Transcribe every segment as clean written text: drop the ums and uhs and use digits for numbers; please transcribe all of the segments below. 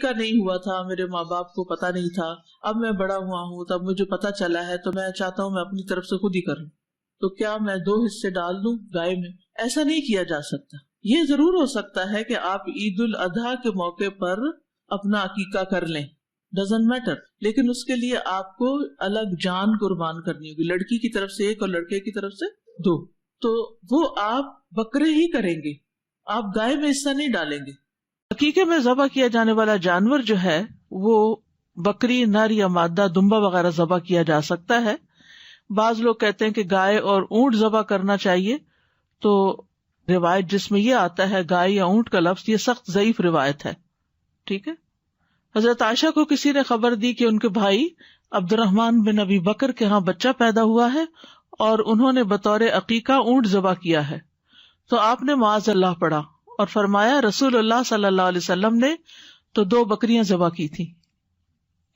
عقیقہ نہیں ہوا تھا، میرے ماں باپ کو پتا نہیں تھا، اب میں بڑا ہوا ہوں تب مجھے پتا چلا ہے تو میں چاہتا ہوں میں اپنی طرف سے خود ہی کروں، تو کیا میں 2 حصے ڈال دوں گائے میں؟ ایسا نہیں کیا جا سکتا۔ یہ ضرور ہو سکتا ہے کہ آپ عید الاضحیٰ کے موقع پر اپنا عقیقہ کر لیں، ڈزنٹ میٹر، لیکن اس کے لیے آپ کو الگ جان قربان کرنی ہوگی، لڑکی کی طرف سے 1 اور لڑکے کی طرف سے 2، تو وہ آپ بکرے ہی کریں گے، آپ گائے میں حصہ نہیں ڈالیں گے۔ عقیقے میں ذبح کیا جانے والا جانور جو ہے وہ بکری، نر یا مادہ، دمبا وغیرہ ذبح کیا جا سکتا ہے۔ بعض لوگ کہتے ہیں کہ گائے اور اونٹ ذبح کرنا چاہیے، تو روایت جس میں یہ آتا ہے گائے یا اونٹ کا لفظ، یہ سخت ضعیف روایت ہے، ٹھیک ہے۔ حضرت عائشہ کو کسی نے خبر دی کہ ان کے بھائی عبد الرحمن بن ابی بکر کے ہاں بچہ پیدا ہوا ہے اور انہوں نے بطور عقیقہ اونٹ ذبح کیا ہے، تو آپ نے معاذ اللہ پڑھا اور فرمایا رسول اللہ صلی اللہ علیہ وسلم نے تو 2 بکریاں ذبح کی تھی،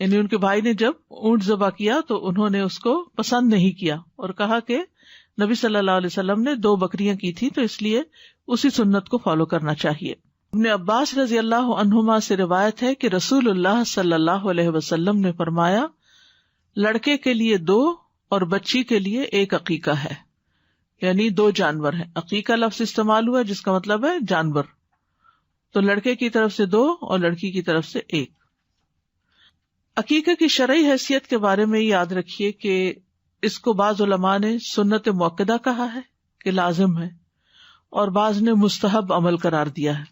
یعنی ان کے بھائی نے جب اونٹ ذبح کیا تو انہوں نے اس کو پسند نہیں کیا اور کہا کہ نبی صلی اللہ علیہ وسلم نے 2 بکریاں کی تھی تو اس لیے اسی سنت کو فالو کرنا چاہیے۔ ابن عباس رضی اللہ عنہما سے روایت ہے کہ رسول اللہ صلی اللہ علیہ وسلم نے فرمایا لڑکے کے لیے 2 اور بچی کے لیے 1 عقیقہ ہے، یعنی 2 جانور ہیں۔ عقیقہ لفظ استعمال ہوا جس کا مطلب ہے جانور، تو لڑکے کی طرف سے 2 اور لڑکی کی طرف سے 1۔ عقیقہ کی شرعی حیثیت کے بارے میں یاد رکھیے کہ اس کو بعض علماء نے سنت مؤکدہ کہا ہے کہ لازم ہے، اور بعض نے مستحب عمل قرار دیا ہے،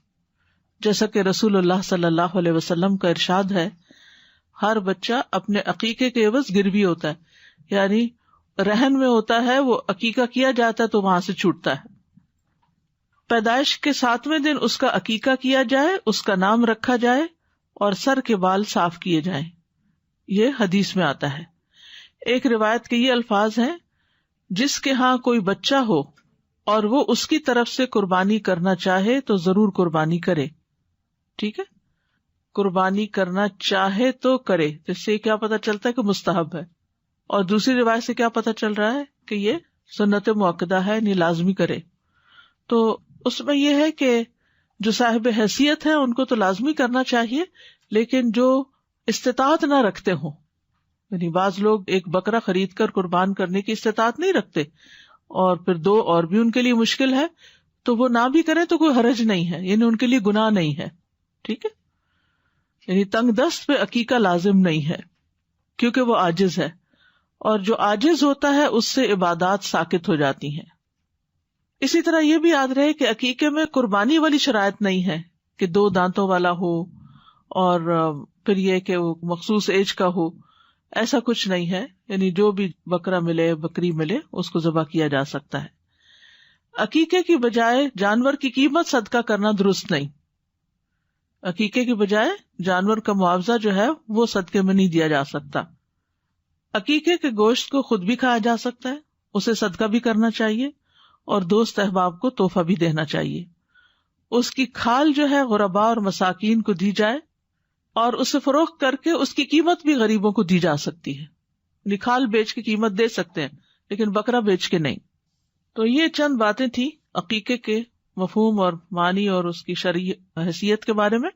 جیسا کہ رسول اللہ صلی اللہ علیہ وسلم کا ارشاد ہے ہر بچہ اپنے عقیقے کے عوض گروی ہوتا ہے، یعنی رہن میں ہوتا ہے، وہ عقیقہ کیا جاتا ہے تو وہاں سے چھوٹتا ہے۔ پیدائش کے 7ویں دن اس کا عقیقہ کیا جائے، اس کا نام رکھا جائے اور سر کے بال صاف کیے جائیں، یہ حدیث میں آتا ہے۔ ایک روایت کے یہ الفاظ ہیں جس کے ہاں کوئی بچہ ہو اور وہ اس کی طرف سے قربانی کرنا چاہے تو ضرور قربانی کرے، ٹھیک ہے، قربانی کرنا چاہے تو کرے، جس سے کیا پتہ چلتا ہے کہ مستحب ہے، اور دوسری روایت سے کیا پتہ چل رہا ہے کہ یہ سنت مؤکدہ ہے، نہیں لازمی کرے۔ تو اس میں یہ ہے کہ جو صاحب حیثیت ہے ان کو تو لازمی کرنا چاہیے، لیکن جو استطاعت نہ رکھتے ہوں، یعنی بعض لوگ ایک بکرا خرید کر قربان کرنے کی استطاعت نہیں رکھتے اور پھر 2 اور بھی ان کے لیے مشکل ہے، تو وہ نہ بھی کریں تو کوئی حرج نہیں ہے، یعنی ان کے لیے گناہ نہیں ہے، ٹھیک ہے، یعنی تنگ دست پہ عقیقہ لازم نہیں ہے کیونکہ وہ عاجز ہے، اور جو عاجز ہوتا ہے اس سے عبادات ساقط ہو جاتی ہیں۔ اسی طرح یہ بھی یاد رہے کہ عقیقے میں قربانی والی شرائط نہیں ہے کہ 2 دانتوں والا ہو اور پھر یہ کہ وہ مخصوص ایج کا ہو، ایسا کچھ نہیں ہے، یعنی جو بھی بکرا ملے بکری ملے اس کو ذبح کیا جا سکتا ہے۔ عقیقے کی بجائے جانور کی قیمت صدقہ کرنا درست نہیں، عقیقے کی بجائے جانور کا معاوضہ جو ہے وہ صدقے میں نہیں دیا جا سکتا۔ عقیقے کے گوشت کو خود بھی کھایا جا سکتا ہے، اسے صدقہ بھی کرنا چاہیے اور دوست احباب کو تحفہ بھی دینا چاہیے۔ اس کی کھال جو ہے غرباء اور مساکین کو دی جائے اور اسے فروخت کر کے اس کی قیمت بھی غریبوں کو دی جا سکتی ہے، کھال بیچ کے قیمت دے سکتے ہیں لیکن بکرا بیچ کے نہیں۔ تو یہ چند باتیں تھی عقیقے کے مفہوم اور معنی اور اس کی شرعی حیثیت کے بارے میں۔